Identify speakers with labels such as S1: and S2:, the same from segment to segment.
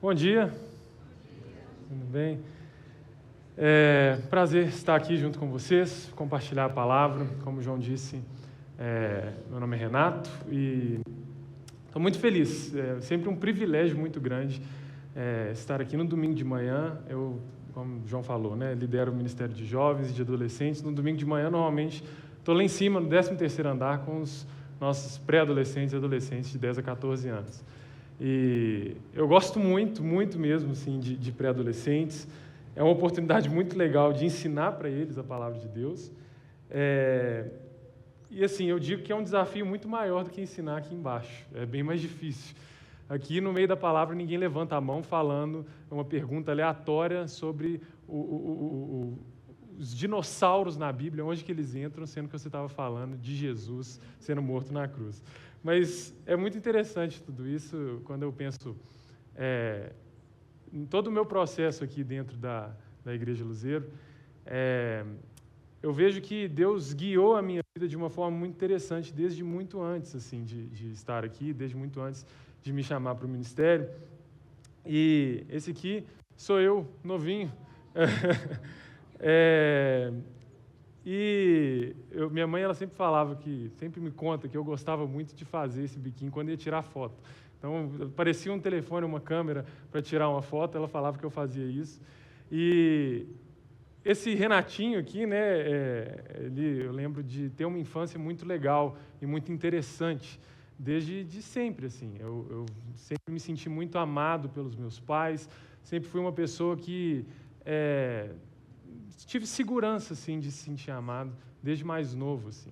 S1: Bom dia, tudo bem? Prazer estar aqui junto com vocês, compartilhar a palavra. Como o João disse, meu nome é Renato e estou muito feliz. É sempre um privilégio muito grande estar aqui no domingo de manhã. Eu, como o João falou, lidero o Ministério de Jovens e de Adolescentes. No domingo de manhã, normalmente, estou lá em cima, no 13º andar, com os nossos pré-adolescentes e adolescentes de 10 a 14 anos. E eu gosto muito, muito mesmo, assim, de pré-adolescentes. É uma oportunidade muito legal de ensinar para eles a palavra de Deus. E assim, eu digo que é um desafio muito maior do que ensinar aqui embaixo. É bem mais difícil. Aqui no meio da palavra ninguém levanta a mão falando uma pergunta aleatória sobre os dinossauros na Bíblia, onde que eles entram, sendo que você estava falando de Jesus sendo morto na cruz. Mas é muito interessante tudo isso quando eu penso em todo o meu processo aqui dentro da Igreja Luzeiro. Eu vejo que Deus guiou a minha vida de uma forma muito interessante desde muito antes assim, de estar aqui, desde muito antes de me chamar para o ministério. E esse aqui sou eu, novinho. Minha mãe ela sempre falava sempre me conta que eu gostava muito de fazer esse biquinho quando ia tirar foto. Então, aparecia um telefone, uma câmera para tirar uma foto, ela falava que eu fazia isso. E esse Renatinho aqui, eu lembro de ter uma infância muito legal e muito interessante, desde sempre, assim. Eu sempre me senti muito amado pelos meus pais, sempre fui uma pessoa que tive segurança, assim, de se sentir amado desde mais novo, assim.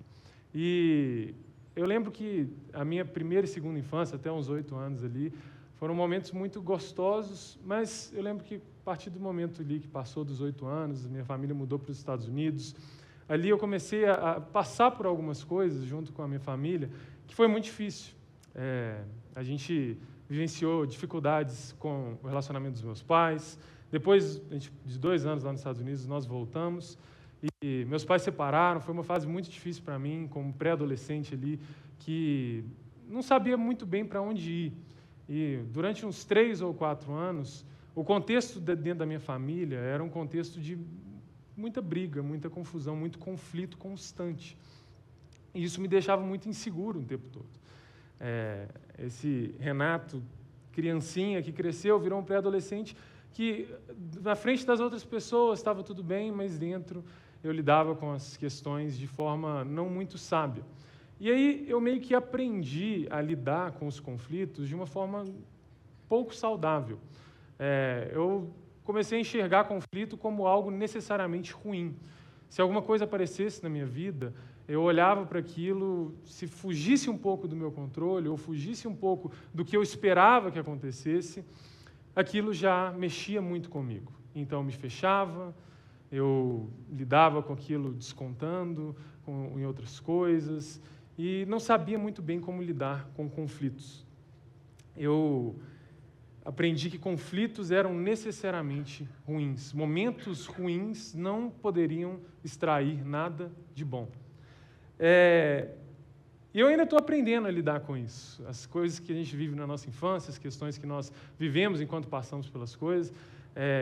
S1: E eu lembro que a minha primeira e segunda infância, até uns 8 anos ali, foram momentos muito gostosos, mas eu lembro que a partir do momento ali que passou dos 8 anos, minha família mudou para os Estados Unidos, ali eu comecei a passar por algumas coisas junto com a minha família, que foi muito difícil. A gente vivenciou dificuldades com o relacionamento dos meus pais. Depois de 2 anos lá nos Estados Unidos, nós voltamos e meus pais se separaram. Foi uma fase muito difícil para mim, como pré-adolescente ali, que não sabia muito bem para onde ir. E durante uns 3 ou 4 anos, o contexto dentro da minha família era um contexto de muita briga, muita confusão, muito conflito constante. E isso me deixava muito inseguro o tempo todo. Esse Renato, criancinha que cresceu, virou um pré-adolescente, que na frente das outras pessoas estava tudo bem, mas dentro eu lidava com as questões de forma não muito sábia. E aí eu meio que aprendi a lidar com os conflitos de uma forma pouco saudável. Eu comecei a enxergar conflito como algo necessariamente ruim. Se alguma coisa aparecesse na minha vida, eu olhava para aquilo, se fugisse um pouco do meu controle, ou fugisse um pouco do que eu esperava que acontecesse, aquilo já mexia muito comigo. Então, eu me fechava, eu lidava com aquilo descontando em outras coisas, e não sabia muito bem como lidar com conflitos. Eu aprendi que conflitos eram necessariamente ruins. Momentos ruins não poderiam extrair nada de bom. E eu ainda estou aprendendo a lidar com isso. As coisas que a gente vive na nossa infância, as questões que nós vivemos enquanto passamos pelas coisas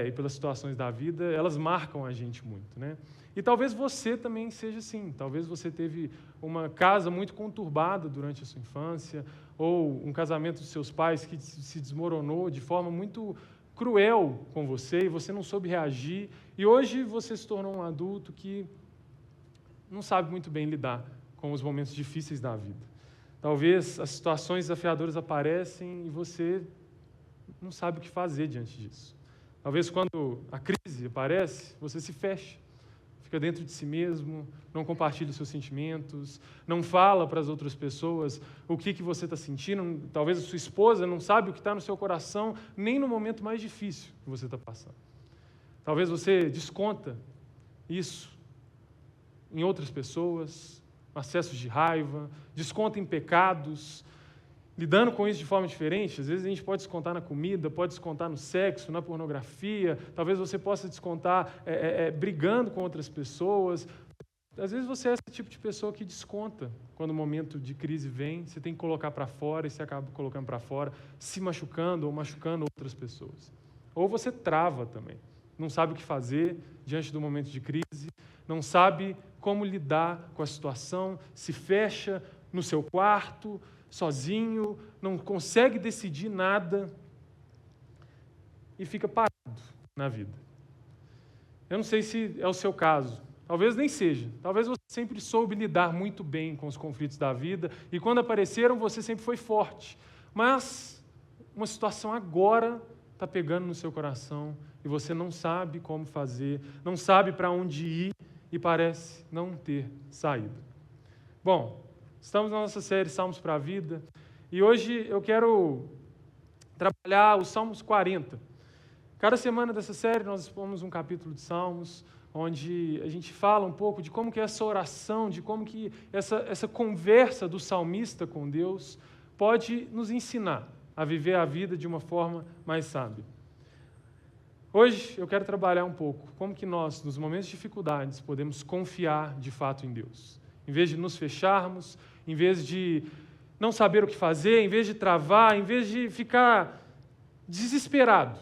S1: e pelas situações da vida, elas marcam a gente muito, né? E talvez você também seja assim. Talvez você teve uma casa muito conturbada durante a sua infância, ou um casamento dos seus pais que se desmoronou de forma muito cruel com você e você não soube reagir. E hoje você se tornou um adulto que não sabe muito bem lidar com os momentos difíceis da vida. Talvez as situações desafiadoras aparecem e você não sabe o que fazer diante disso. Talvez quando a crise aparece, você se fecha, fica dentro de si mesmo, não compartilha os seus sentimentos, não fala para as outras pessoas o que você está sentindo. Talvez a sua esposa não sabe o que está no seu coração, nem no momento mais difícil que você está passando. Talvez você desconta isso em outras pessoas, acessos de raiva, desconta em pecados, lidando com isso de forma diferente. Às vezes a gente pode descontar na comida, pode descontar no sexo, na pornografia, talvez você possa descontar brigando com outras pessoas, Às vezes você é esse tipo de pessoa que desconta quando o momento de crise vem, você tem que colocar para fora e você acaba colocando para fora, se machucando ou machucando outras pessoas. Ou você trava também, não sabe o que fazer diante do momento de crise, não sabe como lidar com a situação, se fecha no seu quarto, sozinho, não consegue decidir nada e fica parado na vida. Eu não sei se é o seu caso, talvez nem seja. Talvez você sempre soube lidar muito bem com os conflitos da vida e quando apareceram você sempre foi forte. Mas uma situação agora está pegando no seu coração e você não sabe como fazer, não sabe para onde ir e parece não ter saída. Bom, estamos na nossa série Salmos para a Vida e hoje eu quero trabalhar os Salmos 40. Cada semana dessa série nós expomos um capítulo de Salmos, onde a gente fala um pouco de como que essa oração, de como que essa conversa do salmista com Deus pode nos ensinar a viver a vida de uma forma mais sábia. Hoje eu quero trabalhar um pouco como que nós, nos momentos de dificuldades, podemos confiar de fato em Deus. Em vez de nos fecharmos, em vez de não saber o que fazer, em vez de travar, em vez de ficar desesperado,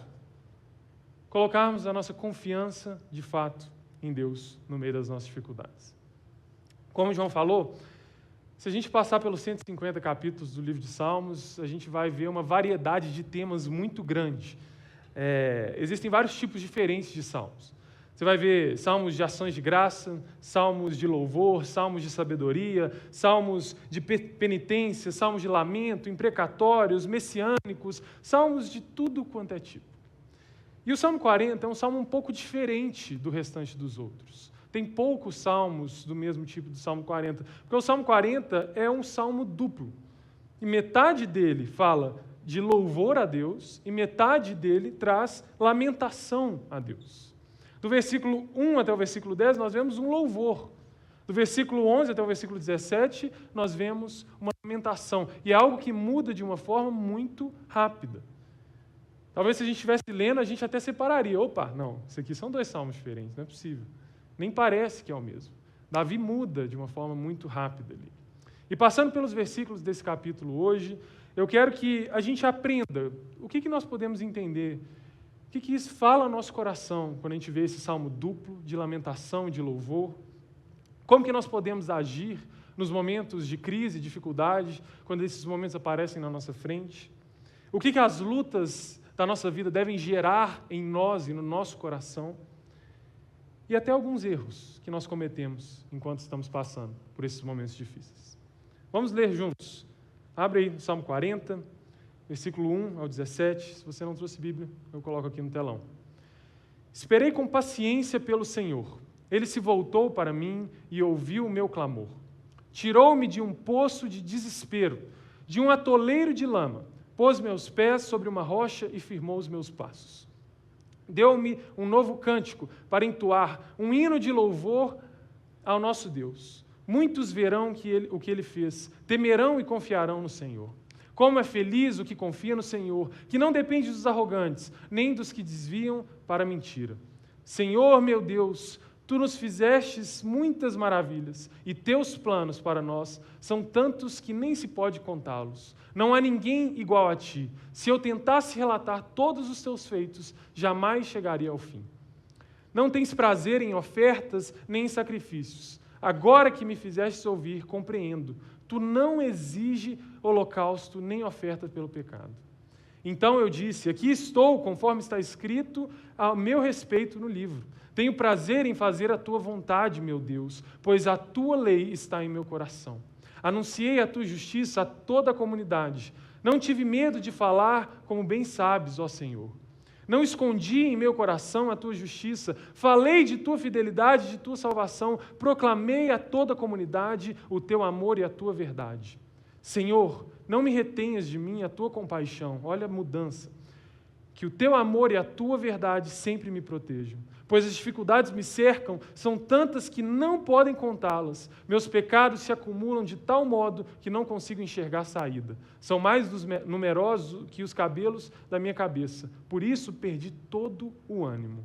S1: colocarmos a nossa confiança, de fato, em Deus no meio das nossas dificuldades. Como o João falou, se a gente passar pelos 150 capítulos do livro de Salmos, a gente vai ver uma variedade de temas muito grande. Existem vários tipos diferentes de salmos. Você vai ver salmos de ações de graça, salmos de louvor, salmos de sabedoria, salmos de penitência, salmos de lamento, imprecatórios, messiânicos, salmos de tudo quanto é tipo. E o Salmo 40 é um salmo um pouco diferente do restante dos outros. Tem poucos salmos do mesmo tipo do Salmo 40, porque o Salmo 40 é um salmo duplo. E metade dele fala de louvor a Deus e metade dele traz lamentação a Deus. Do versículo 1 até o versículo 10, nós vemos um louvor. Do versículo 11 até o versículo 17, nós vemos uma lamentação. E é algo que muda de uma forma muito rápida. Talvez se a gente estivesse lendo, a gente até separaria. Opa, não, isso aqui são dois salmos diferentes, não é possível. Nem parece que é o mesmo. Davi muda de uma forma muito rápida ali. E passando pelos versículos desse capítulo hoje, eu quero que a gente aprenda o que nós podemos entender, o que isso fala ao nosso coração quando a gente vê esse salmo duplo de lamentação, de louvor, como que nós podemos agir nos momentos de crise, dificuldade, quando esses momentos aparecem na nossa frente, o que as lutas da nossa vida devem gerar em nós e no nosso coração, e até alguns erros que nós cometemos enquanto estamos passando por esses momentos difíceis. Vamos ler juntos. Abre aí no Salmo 40, versículo 1 ao 17. Se você não trouxe Bíblia, eu coloco aqui no telão. Esperei com paciência pelo Senhor. Ele se voltou para mim e ouviu o meu clamor. Tirou-me de um poço de desespero, de um atoleiro de lama. Pôs meus pés sobre uma rocha e firmou os meus passos. Deu-me um novo cântico para entoar, um hino de louvor ao nosso Deus. Muitos verão o que Ele fez, temerão e confiarão no Senhor. Como é feliz o que confia no Senhor, que não depende dos arrogantes, nem dos que desviam para a mentira. Senhor, meu Deus, Tu nos fizestes muitas maravilhas, e Teus planos para nós são tantos que nem se pode contá-los. Não há ninguém igual a Ti. Se eu tentasse relatar todos os Teus feitos, jamais chegaria ao fim. Não tens prazer em ofertas nem em sacrifícios. Agora que me fizestes ouvir, compreendo. Tu não exige holocausto nem oferta pelo pecado. Então eu disse, aqui estou, conforme está escrito a meu respeito no livro. Tenho prazer em fazer a Tua vontade, meu Deus, pois a Tua lei está em meu coração. Anunciei a Tua justiça a toda a comunidade. Não tive medo de falar, como bem sabes, ó Senhor. Não escondi em meu coração a Tua justiça. Falei de Tua fidelidade, de Tua salvação. Proclamei a toda a comunidade o Teu amor e a Tua verdade. Senhor, não me retenhas de mim a Tua compaixão. Olha a mudança. Que o Teu amor e a Tua verdade sempre me protejam. Pois as dificuldades me cercam, são tantas que não podem contá-las. Meus pecados se acumulam de tal modo que não consigo enxergar saída. São mais numerosos que os cabelos da minha cabeça. Por isso perdi todo o ânimo.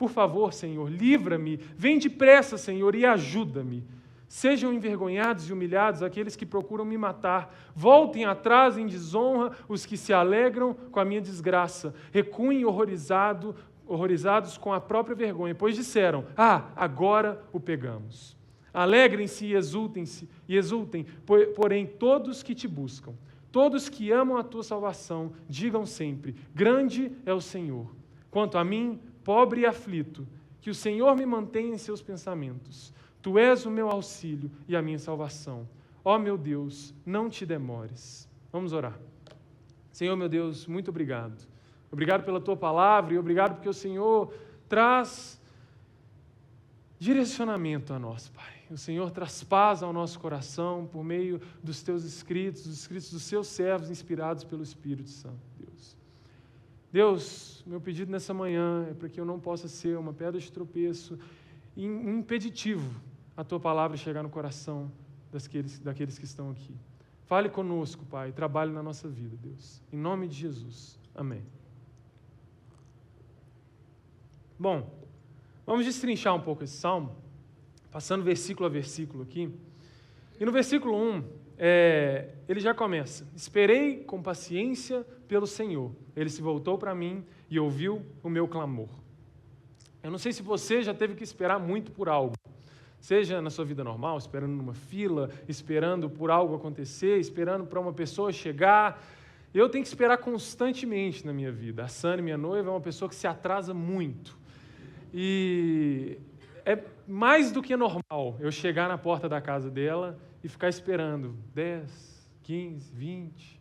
S1: Por favor, Senhor, livra-me. Vem depressa, Senhor, e ajuda-me. Sejam envergonhados e humilhados aqueles que procuram me matar. Voltem atrás em desonra os que se alegram com a minha desgraça. Recuem horrorizados com a própria vergonha, pois disseram: agora o pegamos. Alegrem-se e exultem, porém todos que te buscam, todos que amam a tua salvação, digam sempre: grande é o Senhor. Quanto a mim, pobre e aflito, que o Senhor me mantenha em seus pensamentos. Tu és o meu auxílio e a minha salvação. Ó meu Deus, não te demores. Vamos orar. Senhor, meu Deus, muito obrigado. Obrigado pela tua palavra e obrigado porque o Senhor traz direcionamento a nós, Pai. O Senhor traz paz ao nosso coração por meio dos teus escritos, dos escritos dos seus servos inspirados pelo Espírito Santo, Deus. Deus, meu pedido nessa manhã é para que eu não possa ser uma pedra de tropeço e um impeditivo a tua palavra chegar no coração daqueles que estão aqui. Fale conosco, Pai, trabalhe na nossa vida, Deus. Em nome de Jesus. Amém. Bom, vamos destrinchar um pouco esse salmo, passando versículo a versículo aqui. E no versículo 1, ele já começa: esperei com paciência pelo Senhor. Ele se voltou para mim e ouviu o meu clamor. Eu não sei se você já teve que esperar muito por algo. Seja na sua vida normal, esperando numa fila, esperando por algo acontecer, esperando para uma pessoa chegar. Eu tenho que esperar constantemente na minha vida. A Sani, minha noiva, é uma pessoa que se atrasa muito. E é mais do que normal eu chegar na porta da casa dela e ficar esperando 10, 15, 20,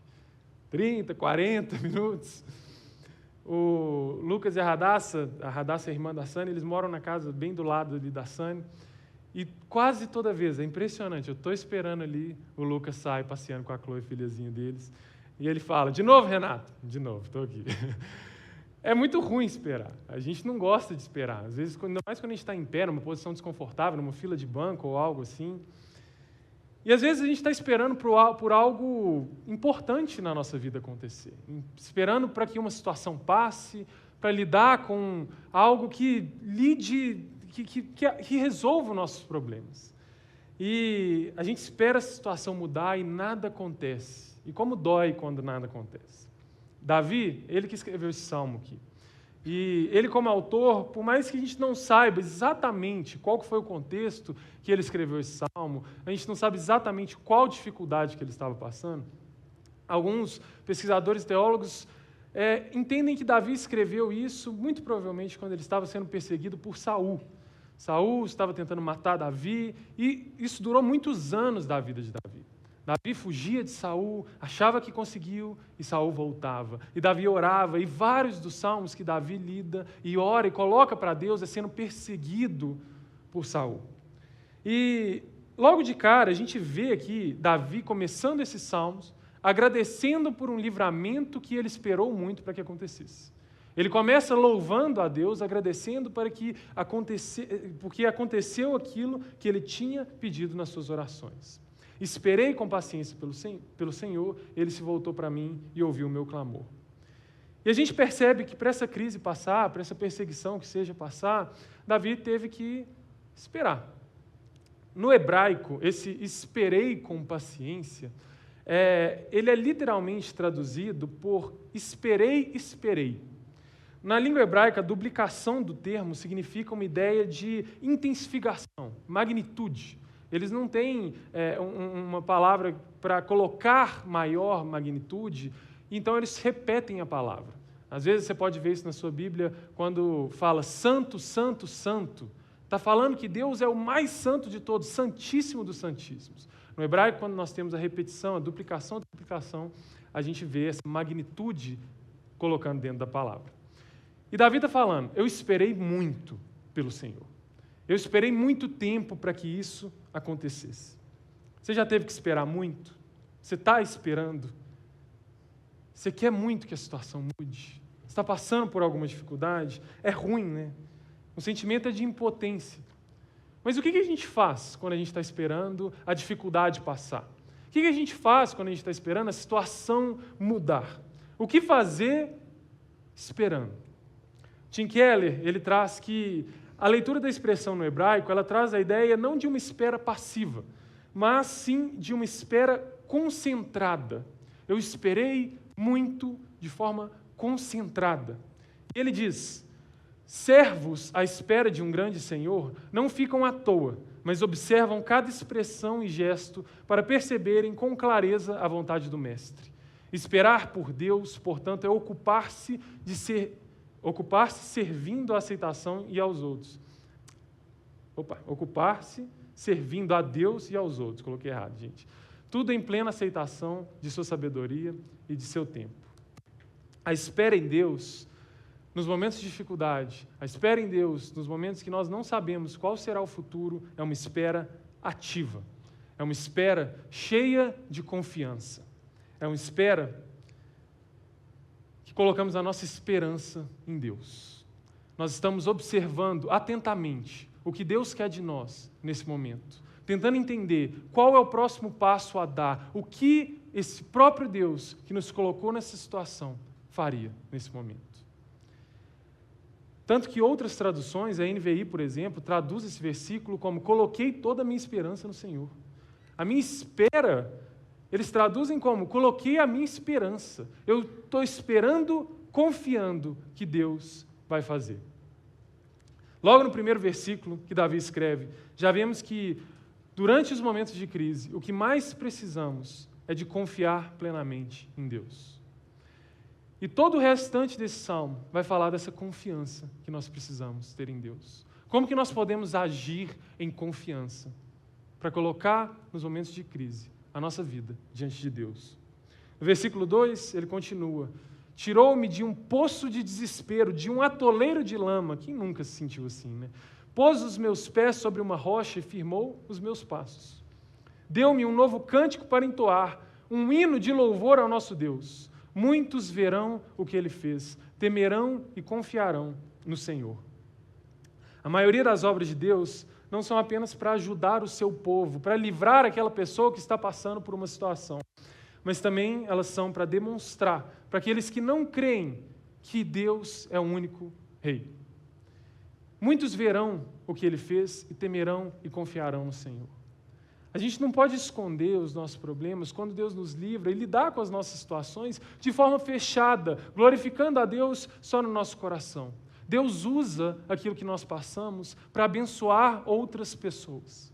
S1: 30, 40 minutos. O Lucas e a Radassa é a irmã da Sani, eles moram na casa bem do lado ali da Sani. E quase toda vez, é impressionante, eu estou esperando ali, o Lucas sai passeando com a Chloe, filhazinha deles, e ele fala: de novo, Renato? De novo, estou aqui. É muito ruim esperar, a gente não gosta de esperar, às vezes, ainda mais quando a gente está em pé, numa posição desconfortável, numa fila de banco ou algo assim. E às vezes a gente está esperando por algo importante na nossa vida acontecer, esperando para que uma situação passe, para lidar com algo que resolva os nossos problemas. E a gente espera essa situação mudar e nada acontece. E como dói quando nada acontece. Davi, ele que escreveu esse salmo aqui. E ele, como autor, por mais que a gente não saiba exatamente qual que foi o contexto que ele escreveu esse salmo, a gente não sabe exatamente qual dificuldade que ele estava passando, alguns pesquisadores teólogos entendem que Davi escreveu isso muito provavelmente quando ele estava sendo perseguido por Saul. Saul estava tentando matar Davi e isso durou muitos anos da vida de Davi. Davi fugia de Saul, achava que conseguiu e Saul voltava. E Davi orava, e vários dos salmos que Davi lida e ora e coloca para Deus sendo perseguido por Saul. E logo de cara a gente vê aqui Davi começando esses salmos, agradecendo por um livramento que ele esperou muito para que acontecesse. Ele começa louvando a Deus, agradecendo porque aconteceu aquilo que ele tinha pedido nas suas orações. Esperei com paciência pelo Senhor, ele se voltou para mim e ouviu o meu clamor. E a gente percebe que para essa crise passar, para essa perseguição que seja passar, Davi teve que esperar. No hebraico, esse esperei com paciência, ele é literalmente traduzido por esperei. Na língua hebraica, a duplicação do termo significa uma ideia de intensificação, magnitude. Eles não têm uma palavra para colocar maior magnitude, então eles repetem a palavra. Às vezes você pode ver isso na sua Bíblia, quando fala santo, santo, santo. Está falando que Deus é o mais santo de todos, santíssimo dos santíssimos. No hebraico, quando nós temos a repetição, a duplicação, a gente vê essa magnitude colocando dentro da palavra. E Davi está falando: eu esperei muito pelo Senhor. Eu esperei muito tempo para que isso acontecesse. Você já teve que esperar muito? Você está esperando? Você quer muito que a situação mude? Você está passando por alguma dificuldade? É ruim, né? O sentimento é de impotência. Mas o que a gente faz quando a gente está esperando a dificuldade passar? O que a gente faz quando a gente está esperando a situação mudar? O que fazer esperando? Tim Keller, ele traz que a leitura da expressão no hebraico, ela traz a ideia não de uma espera passiva, mas sim de uma espera concentrada. Eu esperei muito de forma concentrada. Ele diz: servos à espera de um grande Senhor não ficam à toa, mas observam cada expressão e gesto para perceberem com clareza a vontade do Mestre. Esperar por Deus, portanto, é ocupar-se servindo à aceitação e aos outros. Ocupar-se servindo a Deus e aos outros. Coloquei errado, gente. Tudo em plena aceitação de sua sabedoria e de seu tempo. A espera em Deus, nos momentos de dificuldade, a espera em Deus, nos momentos que nós não sabemos qual será o futuro, é uma espera ativa. É uma espera cheia de confiança. É uma espera que colocamos a nossa esperança em Deus. Nós estamos observando atentamente o que Deus quer de nós nesse momento, tentando entender qual é o próximo passo a dar, o que esse próprio Deus que nos colocou nessa situação faria nesse momento. Tanto que outras traduções, a NVI, por exemplo, traduz esse versículo como: coloquei toda a minha esperança no Senhor. A minha espera, eles traduzem como: coloquei a minha esperança. Eu estou esperando, confiando que Deus vai fazer. Logo no primeiro versículo que Davi escreve, já vemos que, durante os momentos de crise, o que mais precisamos é de confiar plenamente em Deus. E todo o restante desse salmo vai falar dessa confiança que nós precisamos ter em Deus. Como que nós podemos agir em confiança para colocar, nos momentos de crise, a nossa vida diante de Deus? No versículo 2, ele continua: tirou-me de um poço de desespero, de um atoleiro de lama. Quem nunca se sentiu assim, né? Pôs os meus pés sobre uma rocha e firmou os meus passos. Deu-me um novo cântico para entoar, um hino de louvor ao nosso Deus. Muitos verão o que ele fez, temerão e confiarão no Senhor. A maioria das obras de Deus não são apenas para ajudar o seu povo, para livrar aquela pessoa que está passando por uma situação, mas também elas são para demonstrar para aqueles que não creem que Deus é o único Rei. Muitos verão o que ele fez e temerão e confiarão no Senhor. A gente não pode esconder os nossos problemas quando Deus nos livra e lidar com as nossas situações de forma fechada, glorificando a Deus só no nosso coração. Deus usa aquilo que nós passamos para abençoar outras pessoas.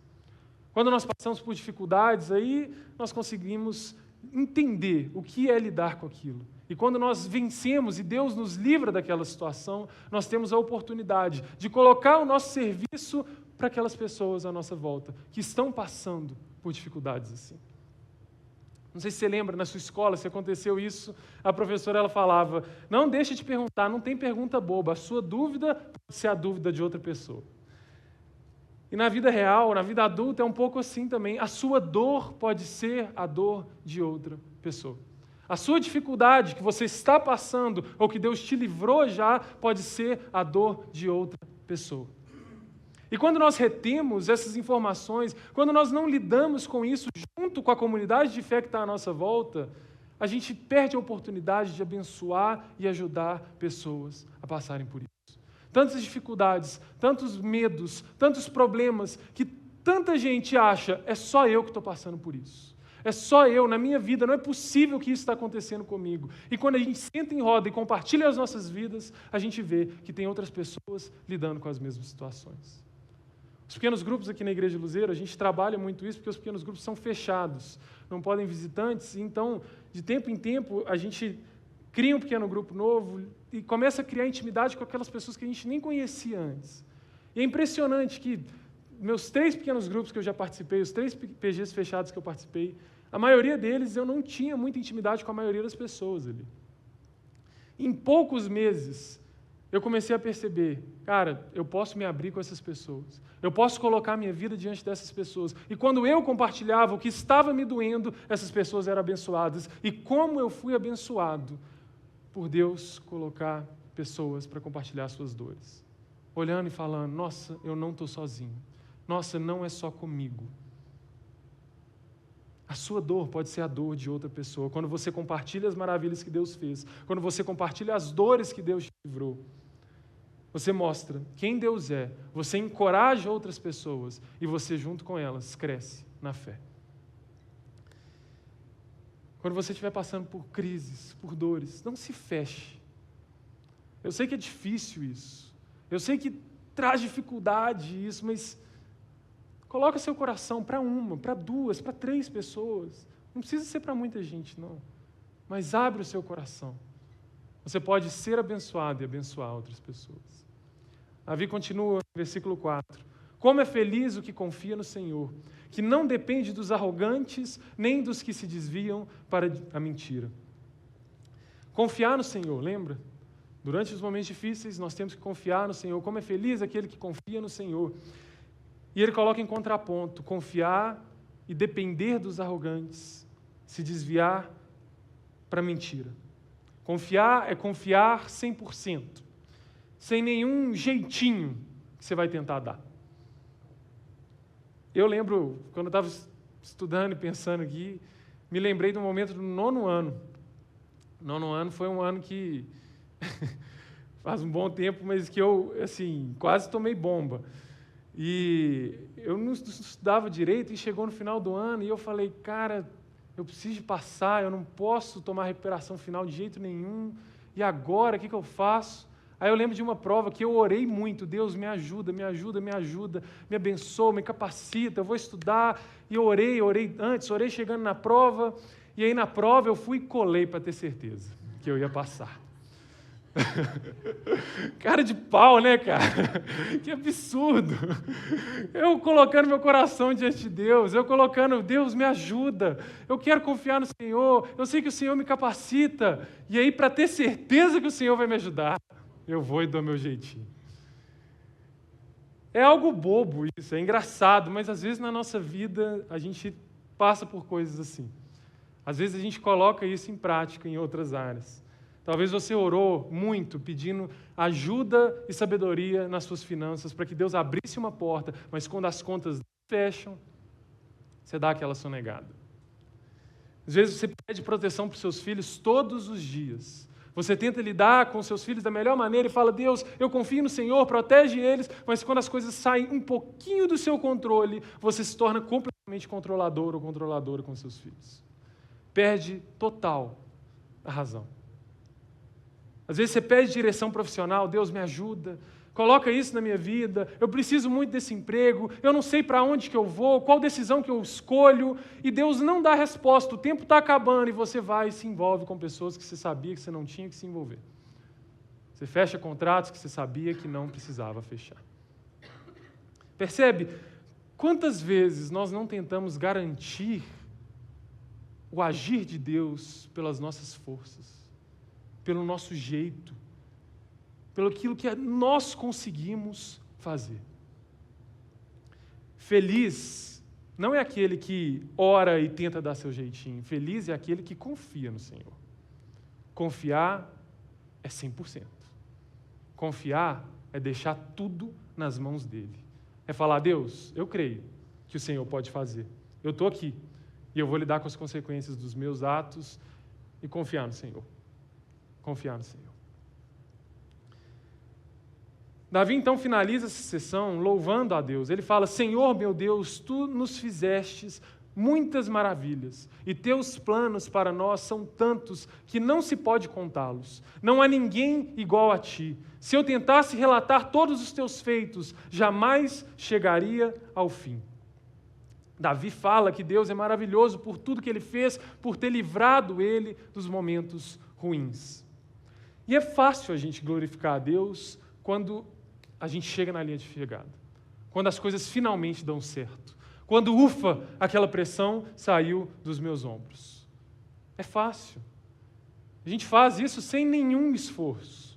S1: Quando nós passamos por dificuldades, aí nós conseguimos entender o que é lidar com aquilo. E quando nós vencemos e Deus nos livra daquela situação, nós temos a oportunidade de colocar o nosso serviço para aquelas pessoas à nossa volta, que estão passando por dificuldades assim. Não sei se você lembra, na sua escola, se aconteceu isso, a professora ela falava: não deixe de perguntar, não tem pergunta boba, a sua dúvida pode ser a dúvida de outra pessoa. E na vida real, na vida adulta, é um pouco assim também. A sua dor pode ser a dor de outra pessoa. A sua dificuldade que você está passando, ou que Deus te livrou já, pode ser a dor de outra pessoa. E quando nós retemos essas informações, quando nós não lidamos com isso junto com a comunidade de fé que está à nossa volta, a gente perde a oportunidade de abençoar e ajudar pessoas a passarem por isso. Tantas dificuldades, tantos medos, tantos problemas, que tanta gente acha: é só eu que estou passando por isso. É só eu, na minha vida, não é possível que isso está acontecendo comigo. E quando a gente senta em roda e compartilha as nossas vidas, a gente vê que tem outras pessoas lidando com as mesmas situações. Os pequenos grupos aqui na Igreja de Luzeiro, a gente trabalha muito isso porque os pequenos grupos são fechados, não podem visitantes, então, de tempo em tempo, a gente cria um pequeno grupo novo e começa a criar intimidade com aquelas pessoas que a gente nem conhecia antes. E é impressionante que meus 3 pequenos grupos que eu já participei, os 3 PGs fechados que eu participei, a maioria deles eu não tinha muita intimidade com a maioria das pessoas ali. Em poucos meses, eu comecei a perceber: cara, eu posso me abrir com essas pessoas, eu posso colocar minha vida diante dessas pessoas. E quando eu compartilhava o que estava me doendo, essas pessoas eram abençoadas. E como eu fui abençoado por Deus colocar pessoas para compartilhar suas dores. Olhando e falando: nossa, eu não estou sozinho. Nossa, não é só comigo. A sua dor pode ser a dor de outra pessoa. Quando você compartilha as maravilhas que Deus fez, quando você compartilha as dores que Deus te livrou, Você mostra quem Deus é, você encoraja outras pessoas e você, junto com elas, cresce na fé. Quando você estiver passando por crises, por dores, não se feche. Eu sei que é difícil isso. Eu sei que traz dificuldade isso, mas coloca seu coração para uma, para duas, para 3 pessoas. Não precisa ser para muita gente, não. Mas abre o seu coração. Você pode ser abençoado e abençoar outras pessoas. Davi continua no versículo 4. Como é feliz o que confia no Senhor, que não depende dos arrogantes, nem dos que se desviam para a mentira. Confiar no Senhor, lembra? Durante os momentos difíceis, nós temos que confiar no Senhor. Como é feliz aquele que confia no Senhor. E ele coloca em contraponto, confiar e depender dos arrogantes, se desviar para a mentira. Confiar é confiar 100%, sem nenhum jeitinho que você vai tentar dar. Eu lembro, quando eu estava estudando e pensando aqui, me lembrei de um momento do 9º ano. O 9º ano foi um ano que faz um bom tempo, mas que eu, assim, quase tomei bomba. E eu não estudava direito e chegou no final do ano e eu falei, cara, eu preciso passar, eu não posso tomar recuperação final de jeito nenhum. E agora, o que eu faço? Aí eu lembro de uma prova que eu orei muito, Deus me ajuda, me ajuda, me ajuda, me abençoa, me capacita, eu vou estudar. E eu orei antes, orei chegando na prova, e aí na prova eu fui e colei para ter certeza que eu ia passar. Cara de pau, né, cara? Que absurdo. Eu colocando meu coração diante de Deus, eu colocando, Deus me ajuda, eu quero confiar no Senhor, eu sei que o Senhor me capacita, e aí para ter certeza que o Senhor vai me ajudar, eu vou e dou meu jeitinho. É algo bobo isso, é engraçado, mas às vezes na nossa vida a gente passa por coisas assim. Às vezes a gente coloca isso em prática em outras áreas. Talvez você orou muito pedindo ajuda e sabedoria nas suas finanças para que Deus abrisse uma porta, mas quando as contas fecham, você dá aquela sonegada. Às vezes você pede proteção para os seus filhos todos os dias. Você tenta lidar com os seus filhos da melhor maneira e fala, Deus, eu confio no Senhor, protege eles, mas quando as coisas saem um pouquinho do seu controle, você se torna completamente controlador ou controladora com seus filhos. Perde total a razão. Às vezes você pede direção profissional, Deus me ajuda, coloca isso na minha vida, eu preciso muito desse emprego, eu não sei para onde que eu vou, qual decisão que eu escolho, e Deus não dá resposta, o tempo está acabando e você vai e se envolve com pessoas que você sabia que você não tinha que se envolver. Você fecha contratos que você sabia que não precisava fechar. Percebe? Quantas vezes nós não tentamos garantir o agir de Deus pelas nossas forças, pelo nosso jeito, pelo aquilo que nós conseguimos fazer. Feliz não é aquele que ora e tenta dar seu jeitinho. Feliz é aquele que confia no Senhor. Confiar é 100%. Confiar é deixar tudo nas mãos dele. É falar, Deus, eu creio que o Senhor pode fazer. Eu estou aqui e eu vou lidar com as consequências dos meus atos e confiar no Senhor. Confiar no Senhor. Davi, então, finaliza essa sessão louvando a Deus. Ele fala, Senhor, meu Deus, Tu nos fizestes muitas maravilhas, e Teus planos para nós são tantos que não se pode contá-los. Não há ninguém igual a Ti. Se eu tentasse relatar todos os Teus feitos, jamais chegaria ao fim. Davi fala que Deus é maravilhoso por tudo que Ele fez, por ter livrado Ele dos momentos ruins. E é fácil a gente glorificar a Deus quando a gente chega na linha de chegada, quando as coisas finalmente dão certo, quando, ufa, aquela pressão saiu dos meus ombros. É fácil. A gente faz isso sem nenhum esforço.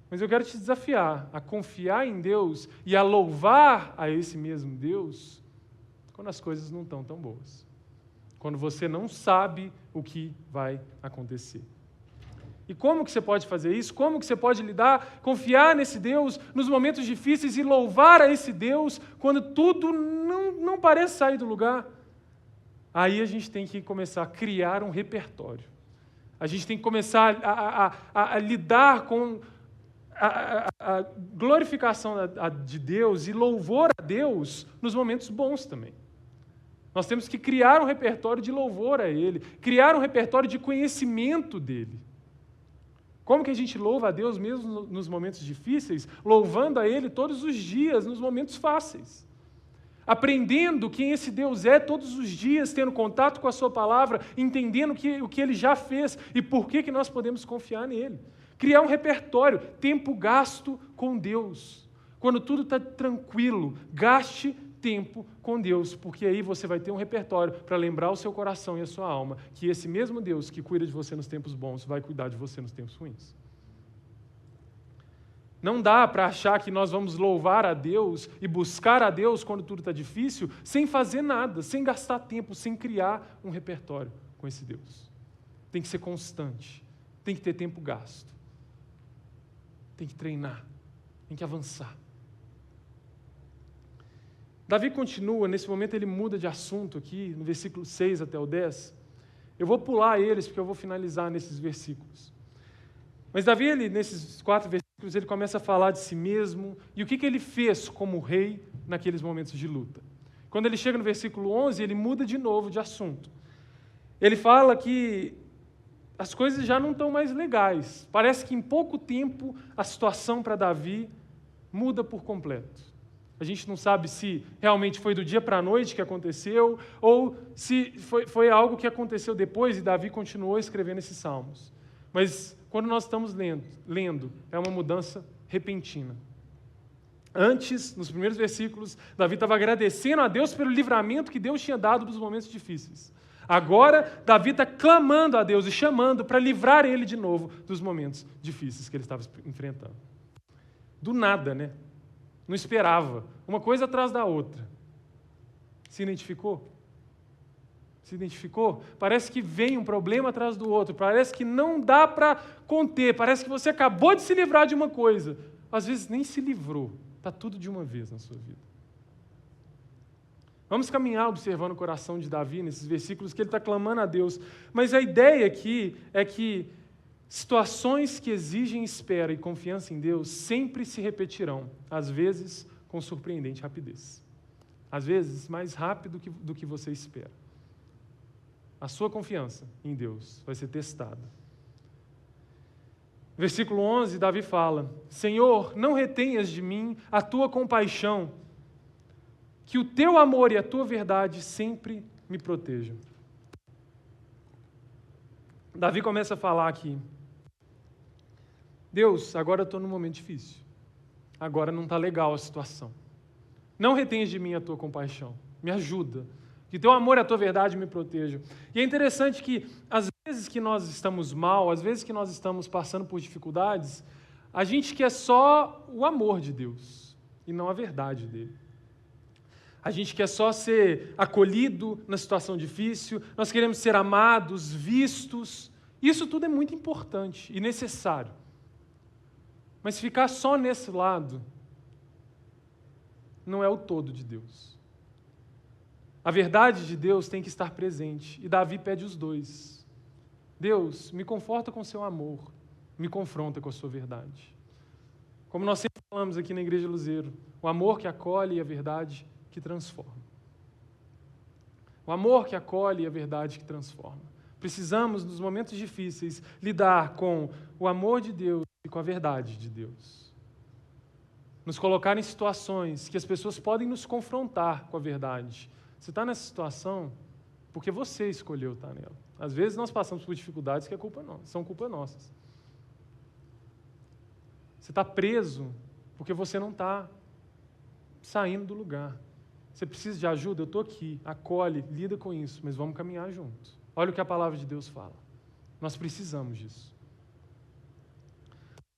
S1: Mas eu quero te desafiar a confiar em Deus e a louvar a esse mesmo Deus quando as coisas não estão tão boas, quando você não sabe o que vai acontecer. E como que você pode fazer isso? Como que você pode lidar, confiar nesse Deus nos momentos difíceis e louvar a esse Deus quando tudo não parece sair do lugar? Aí a gente tem que começar a criar um repertório. A gente tem que começar a lidar com a glorificação de Deus e louvor a Deus nos momentos bons também. Nós temos que criar um repertório de louvor a Ele, criar um repertório de conhecimento dEle. Como que a gente louva a Deus mesmo nos momentos difíceis? Louvando a Ele todos os dias, nos momentos fáceis. Aprendendo quem esse Deus é todos os dias, tendo contato com a Sua palavra, entendendo o que Ele já fez e por que nós podemos confiar nele. Criar um repertório, tempo gasto com Deus. Quando tudo está tranquilo, gaste tempo com Deus, porque aí você vai ter um repertório para lembrar o seu coração e a sua alma que esse mesmo Deus que cuida de você nos tempos bons vai cuidar de você nos tempos ruins. Não dá para achar que nós vamos louvar a Deus e buscar a Deus quando tudo está difícil sem fazer nada, sem gastar tempo, sem criar um repertório com esse Deus. Tem que ser constante, tem que ter tempo gasto, tem que treinar, tem que avançar. Davi continua, nesse momento ele muda de assunto aqui, no versículo 6 até o 10. Eu vou pular eles, porque eu vou finalizar nesses versículos. Mas Davi, nesses 4 versículos, ele começa a falar de si mesmo e o que ele fez como rei naqueles momentos de luta. Quando ele chega no versículo 11, ele muda de novo de assunto. Ele fala que as coisas já não estão mais legais. Parece que em pouco tempo a situação para Davi muda por completo. A gente não sabe se realmente foi do dia para a noite que aconteceu ou se foi algo que aconteceu depois e Davi continuou escrevendo esses salmos. Mas quando nós estamos lendo, é uma mudança repentina. Antes, nos primeiros versículos, Davi estava agradecendo a Deus pelo livramento que Deus tinha dado dos momentos difíceis. Agora, Davi está clamando a Deus e chamando para livrar ele de novo dos momentos difíceis que ele estava enfrentando. Do nada, né? Não esperava. Uma coisa atrás da outra. Se identificou? Se identificou? Parece que vem um problema atrás do outro. Parece que não dá para conter. Parece que você acabou de se livrar de uma coisa. Às vezes nem se livrou. Está tudo de uma vez na sua vida. Vamos caminhar observando o coração de Davi nesses versículos que ele está clamando a Deus. Mas a ideia aqui é que situações que exigem espera e confiança em Deus sempre se repetirão, às vezes com surpreendente rapidez. Às vezes mais rápido do que você espera. A sua confiança em Deus vai ser testada. Versículo 11, Davi fala: Senhor, não retenhas de mim a tua compaixão, que o teu amor e a tua verdade sempre me protejam. Davi começa a falar aqui: Deus, agora eu estou num momento difícil. Agora não está legal a situação. Não retenhas de mim a tua compaixão. Me ajuda. Que teu amor e a tua verdade me protejam. E é interessante que, às vezes que nós estamos mal, às vezes que nós estamos passando por dificuldades, a gente quer só o amor de Deus e não a verdade dele. A gente quer só ser acolhido na situação difícil, nós queremos ser amados, vistos. Isso tudo é muito importante e necessário. Mas ficar só nesse lado não é o todo de Deus. A verdade de Deus tem que estar presente. E Davi pede os dois. Deus, me conforta com o seu amor, me confronta com a sua verdade. Como nós sempre falamos aqui na Igreja Luzeiro, o amor que acolhe e a verdade que transforma. O amor que acolhe e a verdade que transforma. Precisamos, nos momentos difíceis, lidar com o amor de Deus e com a verdade de Deus. Nos colocar em situações que as pessoas podem nos confrontar com a verdade. Você está nessa situação porque você escolheu estar nela. Às vezes nós passamos por dificuldades que são culpa nossas. Você está preso porque você não está saindo do lugar. Você precisa de ajuda? Eu estou aqui. Acolhe, lida com isso, mas vamos caminhar juntos. Olha o que a palavra de Deus fala. Nós precisamos disso.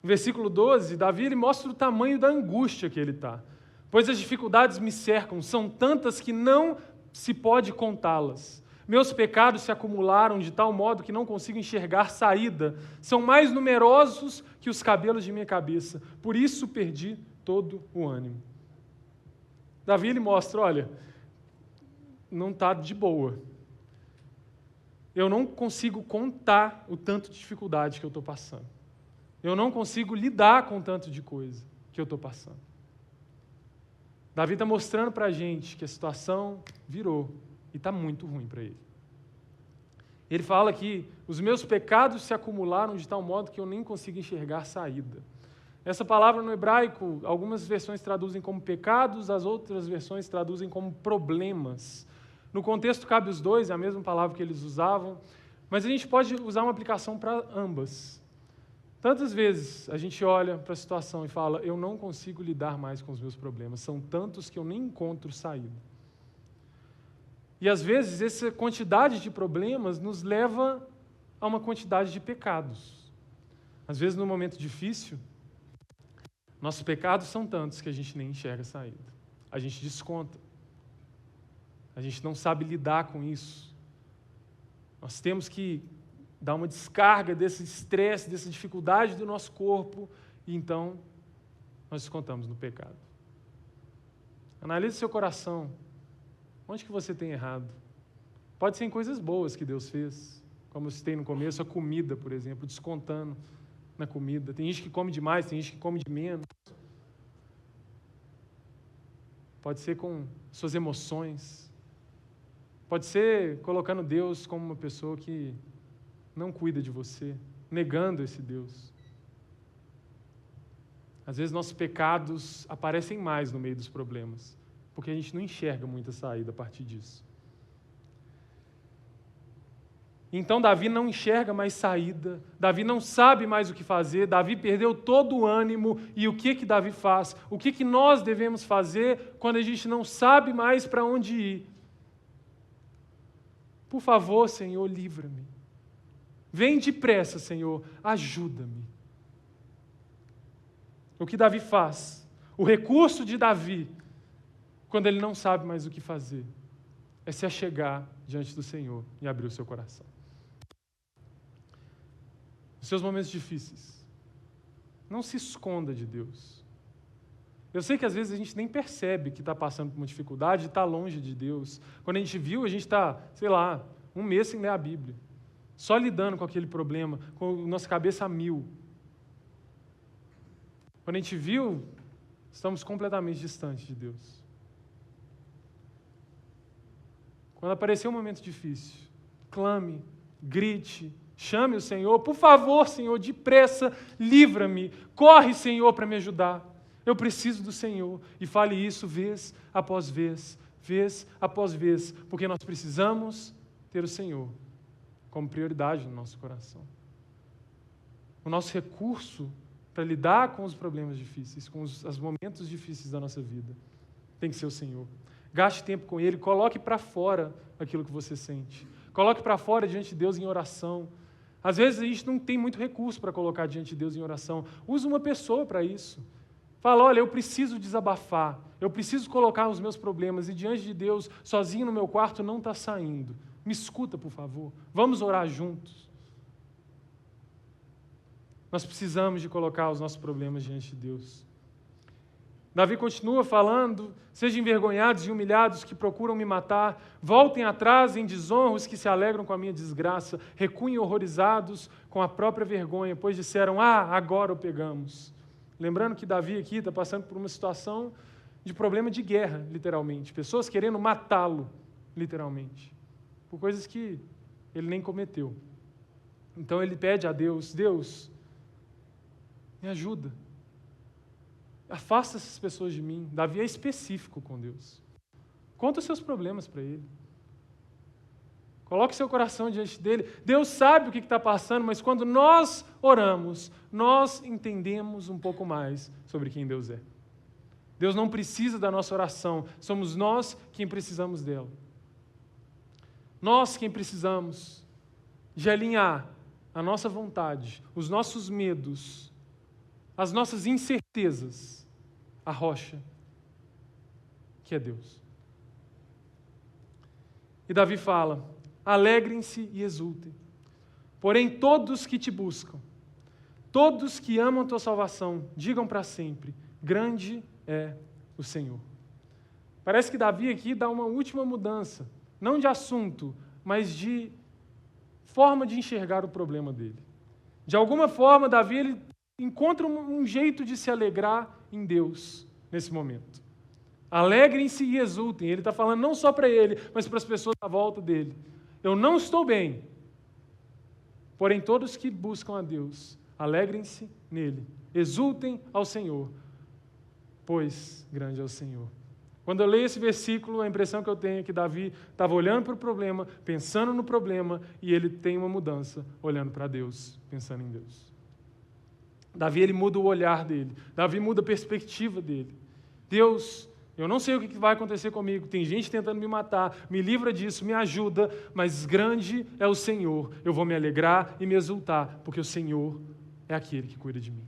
S1: No versículo 12, Davi ele mostra o tamanho da angústia que ele está. Pois as dificuldades me cercam, são tantas que não se pode contá-las. Meus pecados se acumularam de tal modo que não consigo enxergar saída. São mais numerosos que os cabelos de minha cabeça. Por isso perdi todo o ânimo. Davi ele mostra, olha, não está de boa. Eu não consigo contar o tanto de dificuldade que eu estou passando. Eu não consigo lidar com tanto de coisa que eu estou passando. Davi está mostrando para a gente que a situação virou e está muito ruim para ele. Ele fala que os meus pecados se acumularam de tal modo que eu nem consigo enxergar saída. Essa palavra no hebraico, algumas versões traduzem como pecados, as outras versões traduzem como problemas. No contexto cabe os dois, é a mesma palavra que eles usavam, mas a gente pode usar uma aplicação para ambas. Tantas vezes a gente olha para a situação e fala, eu não consigo lidar mais com os meus problemas, são tantos que eu nem encontro saída. E às vezes essa quantidade de problemas nos leva a uma quantidade de pecados. Às vezes no momento difícil, nossos pecados são tantos que a gente nem enxerga saída. A gente desconta. A gente não sabe lidar com isso. Nós temos que dar uma descarga desse estresse, dessa dificuldade do nosso corpo, e então nós descontamos no pecado. Analise seu coração. Onde que você tem errado? Pode ser em coisas boas que Deus fez, como eu citei no começo, a comida, por exemplo, descontando na comida. Tem gente que come demais, tem gente que come de menos. Pode ser com suas emoções. Pode ser colocando Deus como uma pessoa que não cuida de você, negando esse Deus. Às vezes nossos pecados aparecem mais no meio dos problemas, porque a gente não enxerga muita saída a partir disso. Então Davi não enxerga mais saída, Davi não sabe mais o que fazer, Davi perdeu todo o ânimo, e o que Davi faz? O que nós devemos fazer quando a gente não sabe mais para onde ir? Por favor, Senhor, livra-me. Vem depressa, Senhor, ajuda-me. O que Davi faz? O recurso de Davi, quando ele não sabe mais o que fazer, é se achegar diante do Senhor e abrir o seu coração. Nos seus momentos difíceis, não se esconda de Deus. Eu sei que às vezes a gente nem percebe que está passando por uma dificuldade, está longe de Deus. Quando a gente viu, a gente está, um mês sem ler a Bíblia, só lidando com aquele problema, com a nossa cabeça a mil. Quando a gente viu, estamos completamente distantes de Deus. Quando aparecer um momento difícil, clame, grite, chame o Senhor, por favor, Senhor, depressa, livra-me, corre, Senhor, para me ajudar. Eu preciso do Senhor. E fale isso vez após vez, vez após vez, porque nós precisamos ter o Senhor como prioridade no nosso coração. O nosso recurso para lidar com os problemas difíceis, com os momentos difíceis da nossa vida, tem que ser o Senhor. Gaste tempo com Ele, coloque para fora aquilo que você sente. Coloque para fora diante de Deus em oração. Às vezes a gente não tem muito recurso para colocar diante de Deus em oração. Use uma pessoa para isso. Fala, olha, eu preciso desabafar, eu preciso colocar os meus problemas e diante de Deus, sozinho no meu quarto, não está saindo. Me escuta, por favor. Vamos orar juntos. Nós precisamos de colocar os nossos problemas diante de Deus. Davi continua falando, sejam envergonhados e humilhados que procuram me matar, voltem atrás em desonra os que se alegram com a minha desgraça, recuem horrorizados com a própria vergonha, pois disseram, agora o pegamos. Lembrando que Davi aqui está passando por uma situação de problema de guerra, literalmente. Pessoas querendo matá-lo, literalmente, por coisas que ele nem cometeu. Então ele pede a Deus, Deus, me ajuda. Afasta essas pessoas de mim. Davi é específico com Deus. Conta os seus problemas para Ele. Coloque seu coração diante dele. Deus sabe o que está passando, mas quando nós oramos, nós entendemos um pouco mais sobre quem Deus é. Deus não precisa da nossa oração, somos nós quem precisamos dela. Nós quem precisamos de alinhar a nossa vontade, os nossos medos, as nossas incertezas, a rocha, que é Deus. E Davi fala, alegrem-se e exultem, porém todos que te buscam, todos que amam a tua salvação, digam para sempre, grande é o Senhor. Parece que Davi aqui dá uma última mudança, não de assunto, mas de forma de enxergar o problema dele. De alguma forma, Davi ele encontra um jeito de se alegrar em Deus nesse momento. Alegrem-se e exultem. Ele está falando não só para ele, mas para as pessoas à volta dele. Eu não estou bem, porém todos que buscam a Deus, alegrem-se nele, exultem ao Senhor, pois grande é o Senhor. Quando eu leio esse versículo, a impressão que eu tenho é que Davi estava olhando para o problema, pensando no problema, e ele tem uma mudança, olhando para Deus, pensando em Deus. Davi, ele muda o olhar dele. Davi muda a perspectiva dele. Deus, eu não sei o que vai acontecer comigo, tem gente tentando me matar, me livra disso, me ajuda, mas grande é o Senhor. Eu vou me alegrar e me exultar, porque o Senhor é aquele que cuida de mim.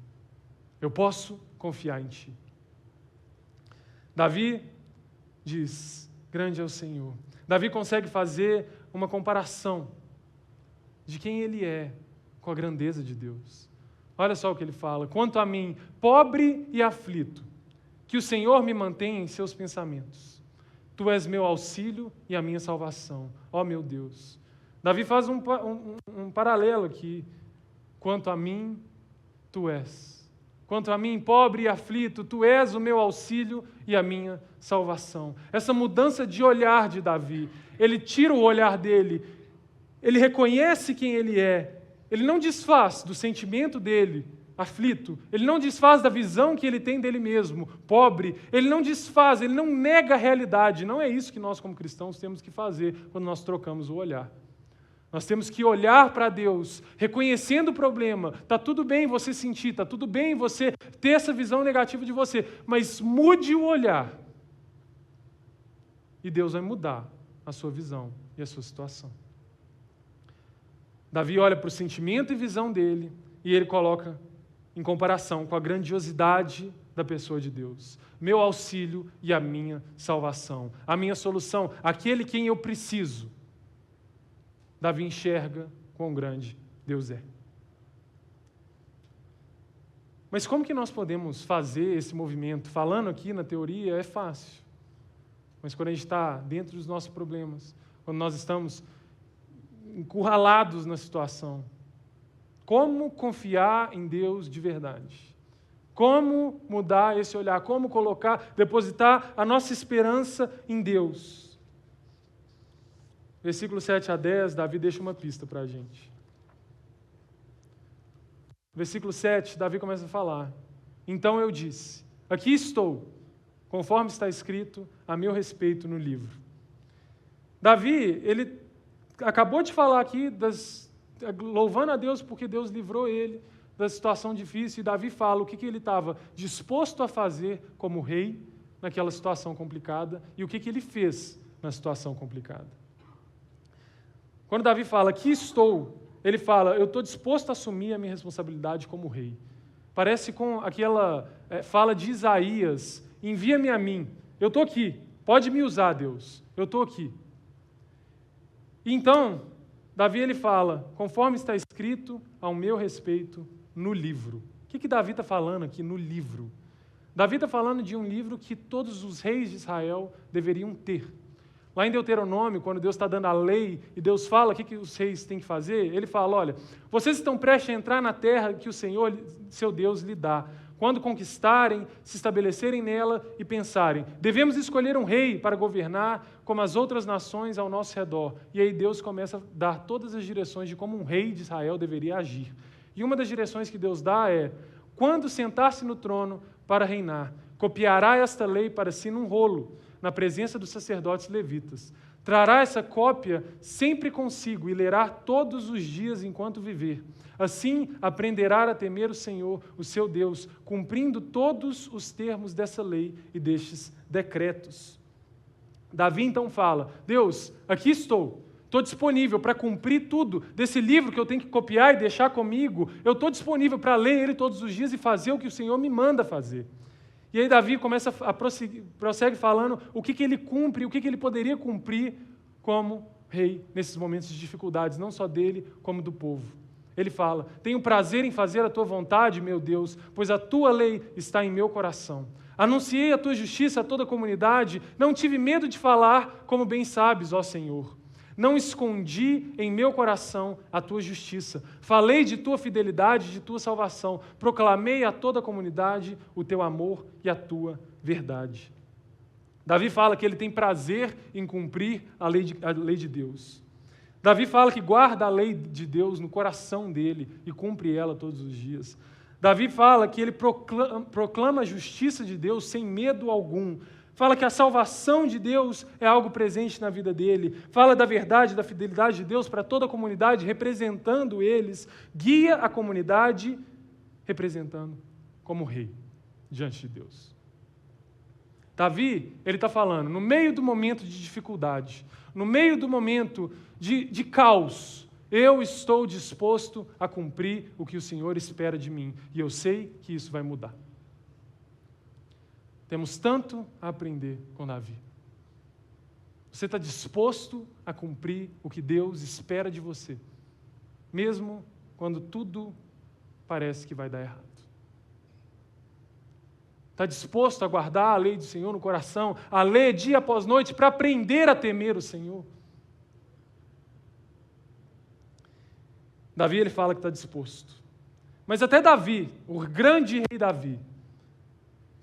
S1: Eu posso confiar em Ti. Davi diz, grande é o Senhor. Davi consegue fazer uma comparação de quem ele é com a grandeza de Deus. Olha só o que ele fala. Quanto a mim, pobre e aflito, que o Senhor me mantenha em seus pensamentos. Tu és meu auxílio e a minha salvação. Ó meu Deus. Davi faz um paralelo aqui. Quanto a mim, tu és. Quanto a mim, pobre e aflito, tu és o meu auxílio e a minha salvação. Essa mudança de olhar de Davi, ele tira o olhar dele, ele reconhece quem ele é, ele não desfaz do sentimento dele, aflito, ele não desfaz da visão que ele tem dele mesmo, pobre, ele não desfaz, ele não nega a realidade. Não é isso que nós como cristãos temos que fazer quando nós trocamos o olhar. Nós temos que olhar para Deus, reconhecendo o problema. Está tudo bem você sentir, está tudo bem você ter essa visão negativa de você, mas mude o olhar. E Deus vai mudar a sua visão e a sua situação. Davi olha para o sentimento e visão dele e ele coloca em comparação com a grandiosidade da pessoa de Deus. Meu auxílio e a minha salvação. A minha solução, aquele quem eu preciso. Davi enxerga quão grande Deus é. Mas como que nós podemos fazer esse movimento? Falando aqui na teoria é fácil. Mas quando a gente está dentro dos nossos problemas, quando nós estamos encurralados na situação, como confiar em Deus de verdade? Como mudar esse olhar? Como depositar a nossa esperança em Deus? Versículo 7 a 10, Davi deixa uma pista para a gente. Versículo 7, Davi começa a falar. Então eu disse, aqui estou, conforme está escrito a meu respeito no livro. Davi, ele acabou de falar aqui, louvando a Deus porque Deus livrou ele da situação difícil, e Davi fala o que ele estava disposto a fazer como rei naquela situação complicada e o que ele fez na situação complicada. Quando Davi fala, aqui estou, ele fala, eu estou disposto a assumir a minha responsabilidade como rei. Parece com aquela fala de Isaías, envia-me a mim, eu estou aqui, pode me usar, Deus, eu estou aqui. E então, Davi ele fala, conforme está escrito ao meu respeito no livro. O que Davi está falando aqui no livro? Davi está falando de um livro que todos os reis de Israel deveriam ter. Lá em Deuteronômio, quando Deus está dando a lei e Deus fala o que os reis têm que fazer, ele fala, olha, vocês estão prestes a entrar na terra que o Senhor, seu Deus, lhe dá. Quando conquistarem, se estabelecerem nela e pensarem, devemos escolher um rei para governar como as outras nações ao nosso redor. E aí Deus começa a dar todas as direções de como um rei de Israel deveria agir. E uma das direções que Deus dá é, quando sentar-se no trono para reinar, copiará esta lei para si num rolo, na presença dos sacerdotes levitas. Trará essa cópia sempre consigo e lerá todos os dias enquanto viver. Assim aprenderá a temer o Senhor, o seu Deus, cumprindo todos os termos dessa lei e destes decretos. Davi então fala, Deus, aqui estou disponível para cumprir tudo desse livro que eu tenho que copiar e deixar comigo, eu estou disponível para ler ele todos os dias e fazer o que o Senhor me manda fazer. E aí Davi prossegue falando o que ele cumpre, o que ele poderia cumprir como rei nesses momentos de dificuldades, não só dele, como do povo. Ele fala, tenho prazer em fazer a tua vontade, meu Deus, pois a tua lei está em meu coração. Anunciei a tua justiça a toda a comunidade, não tive medo de falar, como bem sabes, ó Senhor. Não escondi em meu coração a tua justiça. Falei de tua fidelidade, de tua salvação. Proclamei a toda a comunidade o teu amor e a tua verdade. Davi fala que ele tem prazer em cumprir a lei de Deus. Davi fala que guarda a lei de Deus no coração dele e cumpre ela todos os dias. Davi fala que ele proclama a justiça de Deus sem medo algum. Fala que a salvação de Deus é algo presente na vida dele. Fala da verdade, da fidelidade de Deus para toda a comunidade, representando eles. Guia a comunidade, representando como rei diante de Deus. Davi, ele está falando, no meio do momento de dificuldade, no meio do momento de caos, eu estou disposto a cumprir o que o Senhor espera de mim. E eu sei que isso vai mudar. Temos tanto a aprender com Davi. Você está disposto a cumprir o que Deus espera de você, mesmo quando tudo parece que vai dar errado? Está disposto a guardar a lei do Senhor no coração, a ler dia após noite para aprender a temer o Senhor? Davi, ele fala que está disposto. Mas até Davi, o grande rei Davi,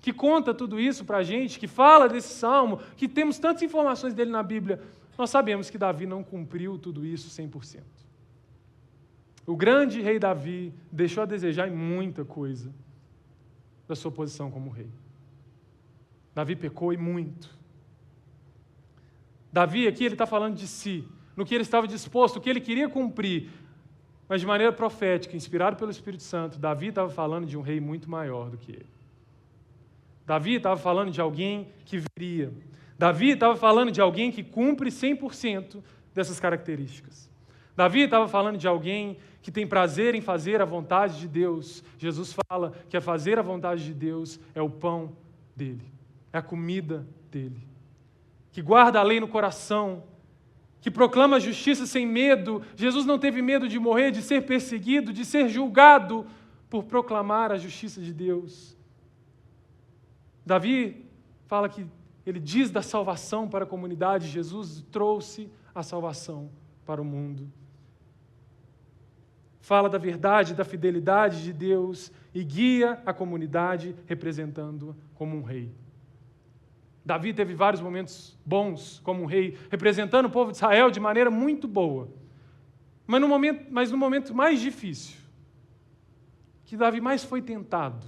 S1: que conta tudo isso para a gente, que fala desse salmo, que temos tantas informações dele na Bíblia, nós sabemos que Davi não cumpriu tudo isso 100%. O grande rei Davi deixou a desejar em muita coisa da sua posição como rei. Davi pecou e muito. Davi aqui, ele está falando de si, no que ele estava disposto, o que ele queria cumprir, mas de maneira profética, inspirado pelo Espírito Santo. Davi estava falando de um rei muito maior do que ele. Davi estava falando de alguém que viria. Davi estava falando de alguém que cumpre 100% dessas características. Davi estava falando de alguém que tem prazer em fazer a vontade de Deus. Jesus fala que a fazer a vontade de Deus é o pão dele, é a comida dele. Que guarda a lei no coração, que proclama a justiça sem medo. Jesus não teve medo de morrer, de ser perseguido, de ser julgado por proclamar a justiça de Deus. Davi fala que ele diz da salvação para a comunidade. Jesus trouxe a salvação para o mundo. Fala da verdade, da fidelidade de Deus e guia a comunidade representando-a como um rei. Davi teve vários momentos bons como um rei, representando o povo de Israel de maneira muito boa. Mas no momento mais difícil, que Davi mais foi tentado,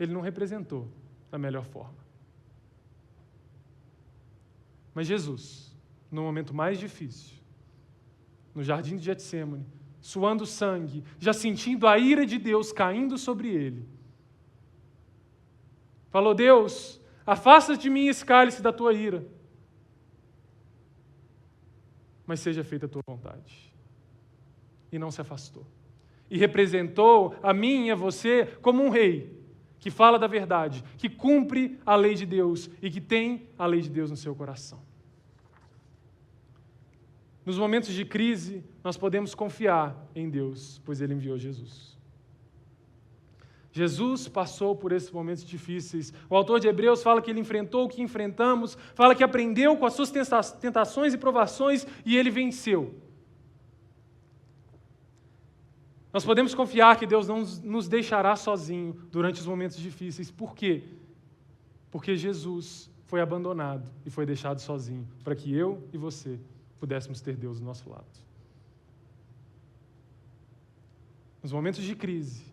S1: ele não representou da melhor forma. Mas Jesus, no momento mais difícil, no jardim de Getsêmani, suando sangue, já sentindo a ira de Deus caindo sobre ele, falou: Deus, afasta de mim esse cálice da tua ira, mas seja feita a tua vontade. E não se afastou. E representou a mim e a você como um rei, que fala da verdade, que cumpre a lei de Deus e que tem a lei de Deus no seu coração. Nos momentos de crise, nós podemos confiar em Deus, pois Ele enviou Jesus. Jesus passou por esses momentos difíceis. O autor de Hebreus fala que ele enfrentou o que enfrentamos, fala que aprendeu com as suas tentações e provações e ele venceu. Nós podemos confiar que Deus não nos deixará sozinho durante os momentos difíceis. Por quê? Porque Jesus foi abandonado e foi deixado sozinho, para que eu e você pudéssemos ter Deus do nosso lado. Nos momentos de crise,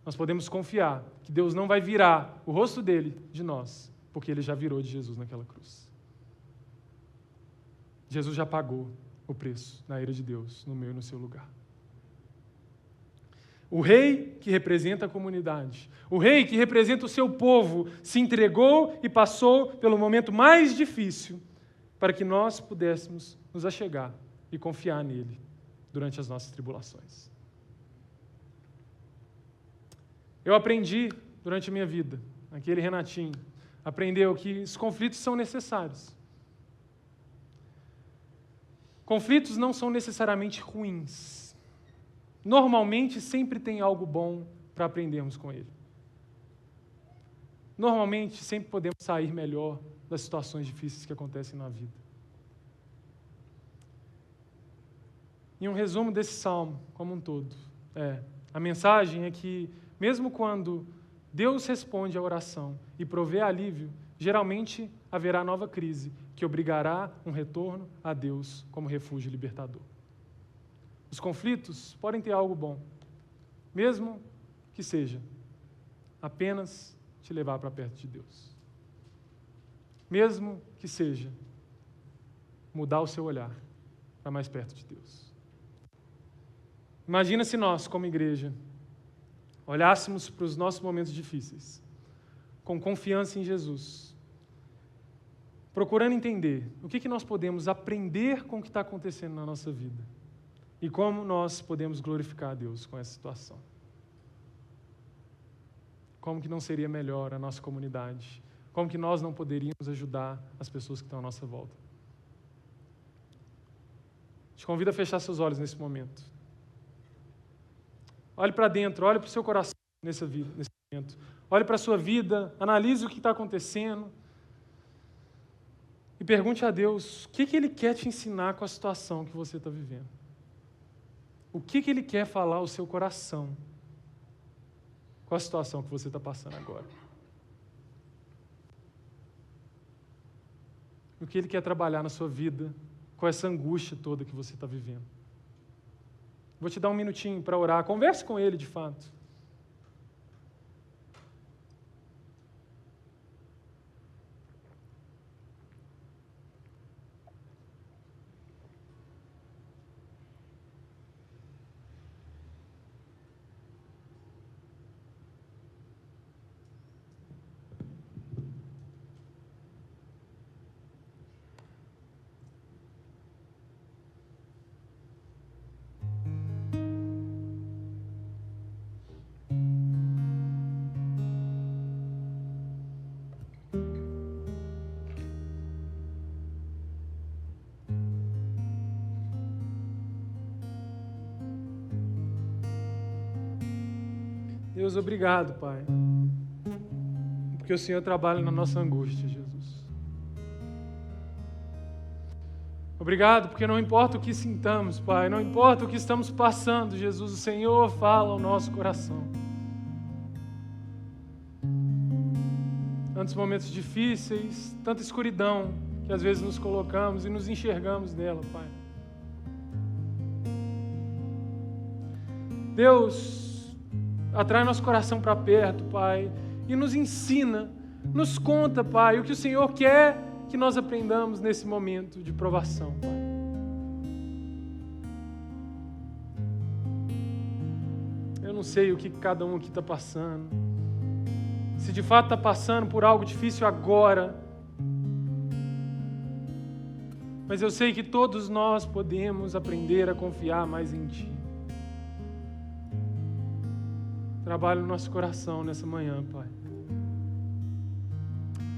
S1: nós podemos confiar que Deus não vai virar o rosto dele de nós, porque ele já virou de Jesus naquela cruz. Jesus já pagou o preço na ira de Deus, no meu e no seu lugar. O rei que representa a comunidade, o rei que representa o seu povo, se entregou e passou pelo momento mais difícil para que nós pudéssemos nos achegar e confiar nele durante as nossas tribulações. Eu aprendi durante a minha vida, aquele Renatinho, aprendeu que os conflitos são necessários. Conflitos não são necessariamente ruins. Normalmente, sempre tem algo bom para aprendermos com ele. Normalmente, sempre podemos sair melhor das situações difíceis que acontecem na vida. E um resumo desse salmo como um todo. A mensagem é que, mesmo quando Deus responde à oração e provê alívio, geralmente haverá nova crise que obrigará um retorno a Deus como refúgio libertador. Os conflitos podem ter algo bom, mesmo que seja apenas te levar para perto de Deus. Mesmo que seja mudar o seu olhar para mais perto de Deus. Imagina se nós, como igreja, olhássemos para os nossos momentos difíceis, com confiança em Jesus, procurando entender o que nós podemos aprender com o que está acontecendo na nossa vida e como nós podemos glorificar a Deus com essa situação. Como que não seria melhor a nossa comunidade? Como que nós não poderíamos ajudar as pessoas que estão à nossa volta? Te convido a fechar seus olhos nesse momento. Olhe para dentro, olhe para o seu coração nesse momento. Olhe para a sua vida, analise o que está acontecendo e pergunte a Deus o que Ele quer te ensinar com a situação que você está vivendo. O que Ele quer falar ao seu coração com a situação que você está passando agora. O que Ele quer trabalhar na sua vida com essa angústia toda que você está vivendo. Vou te dar um minutinho para orar. Converse com Ele, de fato. Deus, obrigado, Pai, porque o Senhor trabalha na nossa angústia, Jesus. Obrigado, porque não importa o que sintamos, Pai, não importa o que estamos passando, Jesus, o Senhor fala ao nosso coração. Tantos momentos difíceis, tanta escuridão que às vezes nos colocamos e nos enxergamos nela, Pai. Deus, atrai nosso coração para perto, Pai, e nos ensina, nos conta, Pai, o que o Senhor quer que nós aprendamos nesse momento de provação, Pai. Eu não sei o que cada um aqui está passando, se de fato está passando por algo difícil agora, mas eu sei que todos nós podemos aprender a confiar mais em Ti. Trabalha no nosso coração nessa manhã, Pai.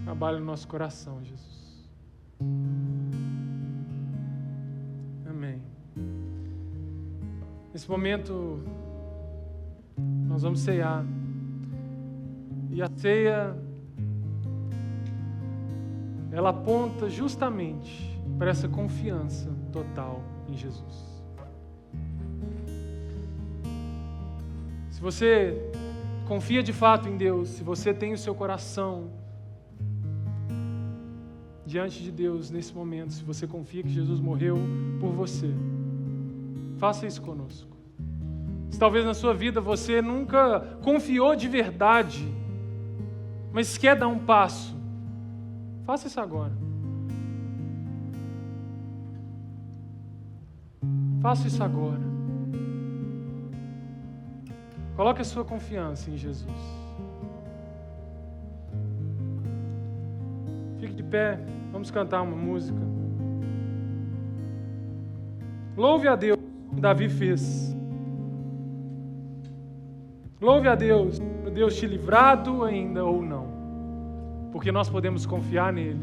S1: Trabalha no nosso coração, Jesus. Amém. Nesse momento, nós vamos ceiar. E a ceia, ela aponta justamente para essa confiança total em Jesus. Se você confia de fato em Deus, se você tem o seu coração diante de Deus nesse momento, se você confia que Jesus morreu por você, faça isso conosco. Se talvez na sua vida você nunca confiou de verdade, mas quer dar um passo, faça isso agora. Faça isso agora. Coloque a sua confiança em Jesus. Fique de pé, vamos cantar uma música. Louve a Deus, como Davi fez. Louve a Deus, por Deus te livrado ainda ou não, porque nós podemos confiar nele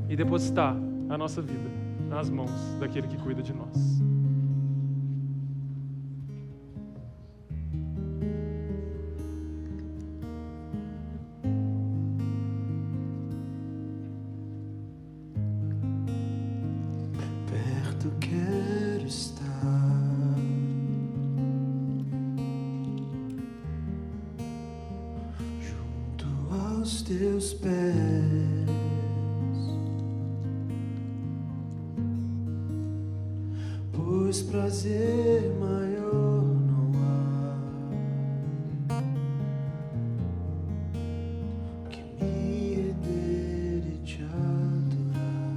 S1: e depositar a nossa vida nas mãos daquele que cuida de nós.
S2: aos teus pés, pois prazer maior não há que me render e te adorar.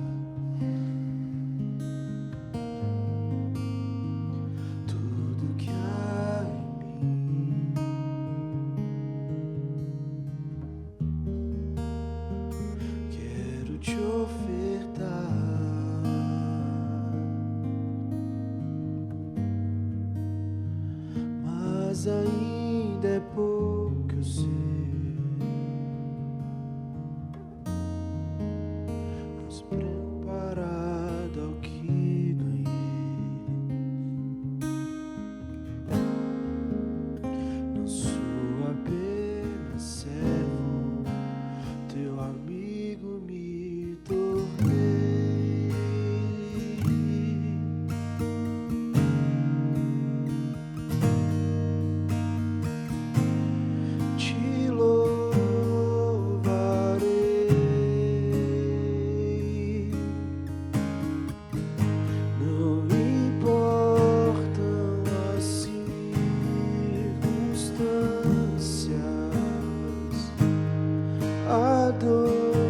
S2: Tudo que há em mim quero te ofertar, mas ainda é pouco, eu sei. Mas preparado ao que ganhei, não sou apenas servo, teu amigo me tornei. Te louvarei, não importam as circunstâncias, adorarei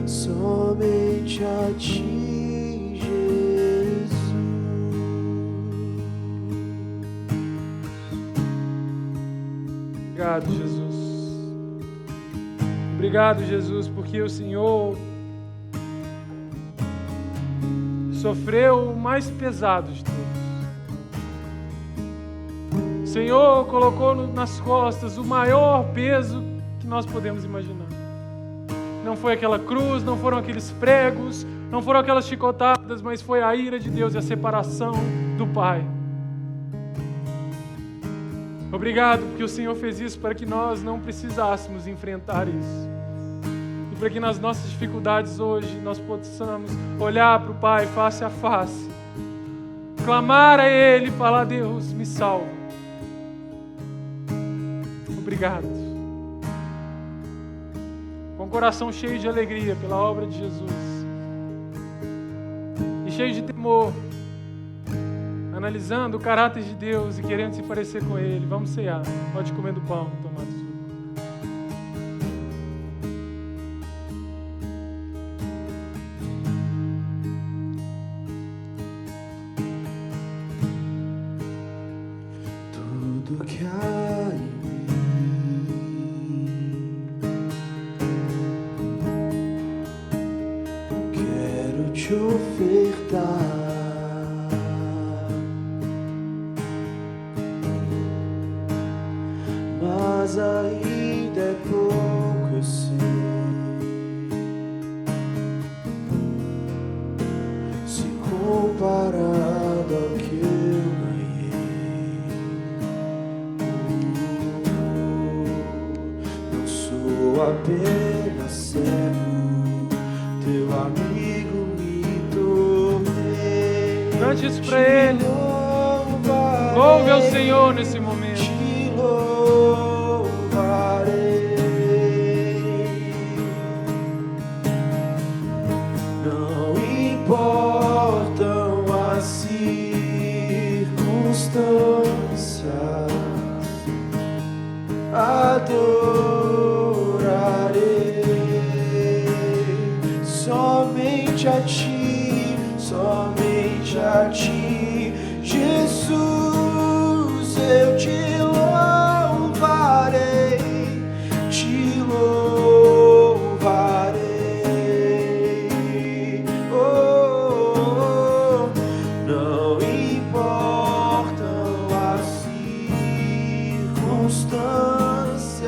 S2: somente a ti, Jesus.
S1: Obrigado, Jesus. Obrigado, Jesus, porque o Senhor sofreu o mais pesado de todos. O Senhor colocou nas costas o maior peso que nós podemos imaginar. Não foi aquela cruz, não foram aqueles pregos, não foram aquelas chicotadas, mas foi a ira de Deus e a separação do Pai. Obrigado, porque o Senhor fez isso para que nós não precisássemos enfrentar isso. E para que nas nossas dificuldades hoje nós possamos olhar para o Pai face a face, clamar a Ele e falar: Deus, me salva. Obrigado. Com o coração cheio de alegria pela obra de Jesus e cheio de temor, analisando o caráter de Deus e querendo se parecer com Ele, vamos cear. Pode comer do pão, tomar do suco.
S2: Tudo que há em mim quero te ofertar, mas ainda é pouco, eu sei. Se comparado ao que eu ganhei, não sou apenas servo, teu amigo me tornei.
S1: Cante isso para Ele. Louve ao Senhor nesse momento.
S2: Te louvarei, não importam as circunstâncias, adorarei somente a ti, somente a ti, Jesus. Eu te louvarei, te louvarei. Oh, não importam as circunstâncias,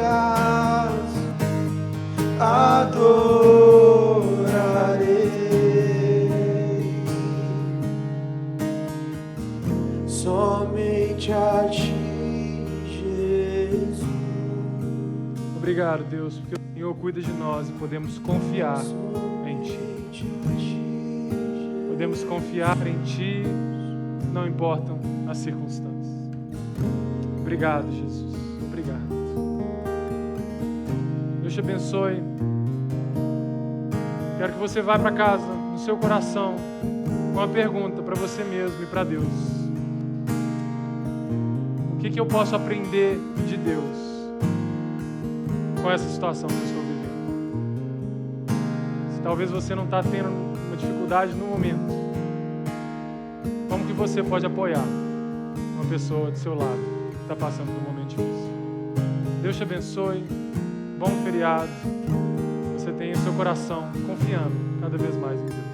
S2: adorarei somente a ti, Jesus.
S1: Obrigado, Deus, porque o Senhor cuida de nós e podemos confiar em Ti. Podemos confiar em Ti, não importam as circunstâncias. Obrigado, Jesus. Obrigado. Deus te abençoe. Quero que você vá para casa, no seu coração, com uma pergunta para você mesmo e para Deus. O que eu posso aprender de Deus com essa situação que eu estou vivendo? Se talvez você não está tendo uma dificuldade no momento, como que você pode apoiar uma pessoa do seu lado que está passando por um momento difícil? Deus te abençoe. Bom feriado. Você tenha o seu coração confiando cada vez mais em Deus.